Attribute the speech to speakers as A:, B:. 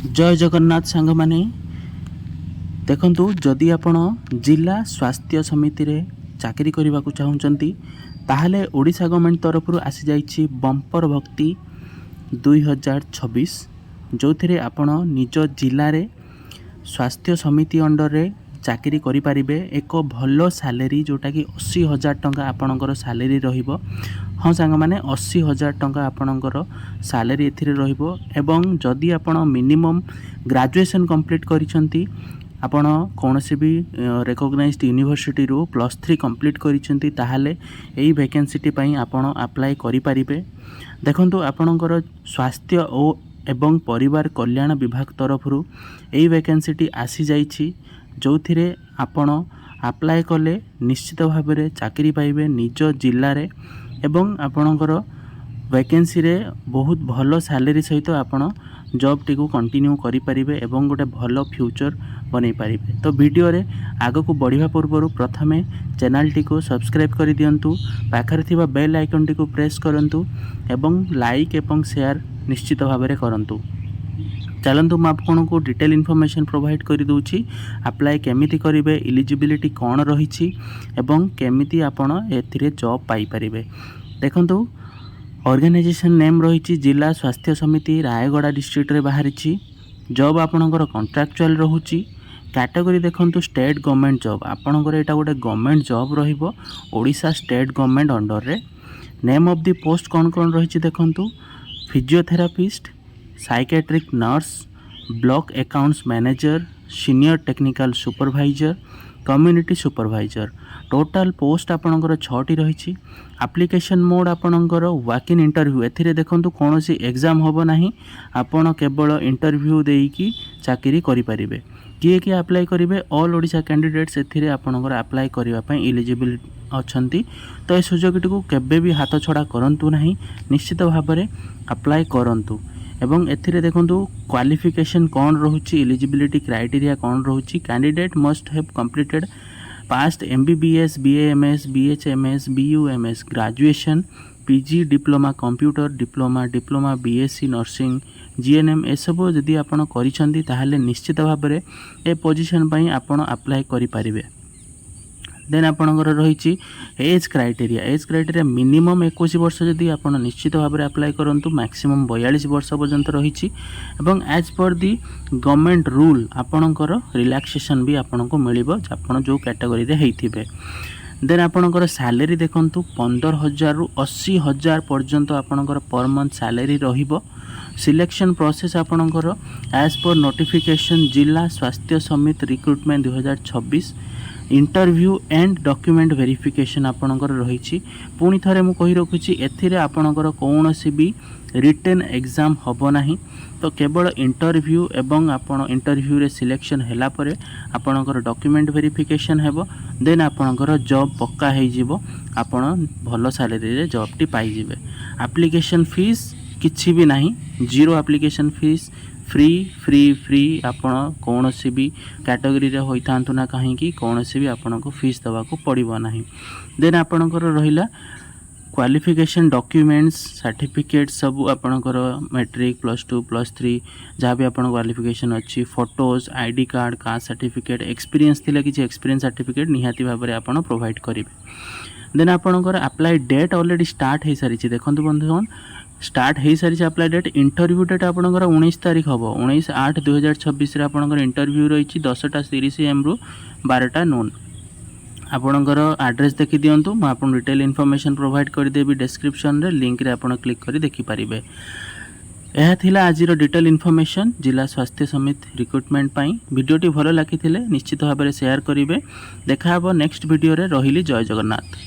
A: जय जगन्नाथ सांग माने देखंतु जदि आपण जिला स्वास्थ्य समिति रे चाकरी करने को चाहूँगी ताहले ओडिशा गवर्नमेंट तरफ आसी जाइछि बंपर भक्ति 2026 जो थे आपण निज जिले रे स्वास्थ्य समिति अंडर रे चाकरी करि परिबे। एक भल सैलरी जोटा कि 80,000 टंका आपणकर सैलरी रहिबो। हाँ सांग माने 80,000 टंका आपणकर सैलरी एथिरे रहिबो। एवं जदि आपण मिनिमम ग्रेजुएशन कंप्लीट करिसंती आपण कौनसी भी रिकॉग्नाइज्ड यूनिवर्सिटी रो +3 कंप्लीट करिसंती ताहाले एई वैकेंसी पई आपण अप्लाई करि परिबे। देखंतु आपणकर स्वास्थ्य ओ एवं परिवार कल्याण विभाग तरफ एई वैकेंसी आसी जाइछि जो थिरे आपण अप्लाई कले निश्चित भाव में चाकरी पाइबे निज जिले रे एवं आपणकर वैकेंसी रे बहुत भल सैलरी सहित आपण जॉब टी को कंटिन्यू करि परिबे एवं गोटे भल फ्यूचर बनै परिबे। तो वीडियो रे आगो को बढ़िया पूर्व प्रथमे चैनल टी को सब्सक्राइब कर दियंतु, पाखरे थिबा बेल आइकन टी को प्रेस करंतु एवं लाइक एवं शेयर निश्चित भाव में करंतु। चलतु मुझे आपन को डिटेल इनफॉरमेशन प्रोवाइड कर दूची अप्लाई केमिति करिवे, एलिजिबिलिटी कौन रही एवं केमिति आपण एथिरे जॉब पाई परिबे। देखंतु ऑर्गेनाइजेशन नेम रही जिला स्वास्थ्य समिति रायगड़ा डिस्ट्रिक्ट रे बाहरी। जॉब आपणकर कॉन्ट्रैक्चुअल रहुची। कैटेगरी देखंतु स्टेट गवर्नमेंट जॉब आपणकर एटा गोटे गवर्नमेंट जॉब रहिबो ओडिशा स्टेट गवर्नमेंट अंडर रे। नेम ऑफ द पोस्ट कौन कौन रही देखंतु physiotherapist, psychiatric nurse, block accounts manager, senior technical supervisor, community supervisor. Total post आपणकर 6टी रही। एप्लिकेशन मोड आपणकर वॉक इन इंटरव्यू एथिरे देखंतु कौनसी एग्जाम होबो नाही, आपण केवल इंटरव्यू देकी चाकरी करि परिबे। किए किए अप्लाई करेंगे ऑल ओडिशा कैंडिडेट्स एथिरे आपणकर अप्लाई करबा पई एलिजिबल अछंती। तो ए सुजोगटी को केबे भी हाथ छड़ा करंतु नाही, निश्चित भाव में अप्लाई करंतु। एवं एथिरे देखंतु क्वालिफिकेशन कौन रहुची, एलिजिबिलिटी क्राइटेरिया कौन रहुची। Candidate must have completed passed MBBS, BAMS, BHMS, BUMS graduation, PG diploma computer diploma BSc nursing, GNM ए सब जदि आपण करिसंती ताहाले निश्चित भाव में ए पोजीशन पई आपण अप्लाई करि परिबे। देन आपणकर रही एज क्राइटेरिया मिनिमम 21 वर्ष जदि आपण निश्चित भाव में अप्लाई करंतु, मैक्सिमम 42 वर्ष पर्यंत रही। एज पर दी गवर्नमेंट रूल आपणकर रिलैक्सेशन भी आपन को मिलिबो आपण जो कैटेगरी रे हेइथिबे। देन आपणकर सैलरी देखंतु 15,000 रु 80,000 पर्यंत आपणकर पर मंथ सैलरी रहिबो। सिलेक्शन प्रोसेस आपणकर एज पर नोटिफिकेशन जिला स्वास्थ्य समिति recruitment 2026 interview and document verification आपणकर रही। पुणी थरे मु कहि रखुची एथिरे आपणकर कौनसी भी रिटन एग्जाम होबो नाही। तो केवल इंटरव्यू एवं आपण इंटरव्यू रे सिलेक्शन हैला परे आपणकर डॉक्यूमेंट वेरिफिकेशन हेबो। देन आपणकर जॉब पक्का हे जिवो, आपण भलो सैलरी रे job T pi जिवे। Application fees किछि भी नाही, जीरो एप्लीकेशन फीस, फ्री आपण कौनसी भी कैटेगरी रे होइथांतु ना कहीं कौनसी भी आपन को फीस दवा को पड़िबो नाही। देन आपणकर रहिला क्वालिफिकेशन डॉक्यूमेंट्स सर्टिफिकेट सब आपणकर मैट्रिक +2 +3 जहाँ भी आपण क्वालिफिकेशन अच्छी, photos, ID card, caste certificate, experience थिला कि एक्सपीरियंस सर्टिफिकेट निहाती भाव में आपण प्रोवाइड करेंगे। देन आपणकर अप्लाई डेट ऑलरेडी स्टार्ट हो सारी। देखो बंधुगण स्टार्ट हो सारी अप्लाई डेट। इंटरव्यू डेट आपणकर 19 तारीख हम 19/8/2026 आपणकर इंटरव्यू रही 10:30 AM रु 12टा नून। आपणकर एड्रेस देखि दियंतु, मैं आपन डिटेल इनफॉरमेशन प्रोवाइड कर देबी डिस्क्रिप्शन रे, लिंक रे आपण क्लिक करी देखि परिबे। यह थिला आजिर डिटेल इनफॉरमेशन जिला स्वास्थ्य समिति रिक्रुटमेंट पाई। वीडियोटी भलो लागिथिले निश्चित भाव में शेयर करिवे। देखा हबो नेक्स्ट वीडियो रे। रहिली जय जगन्नाथ।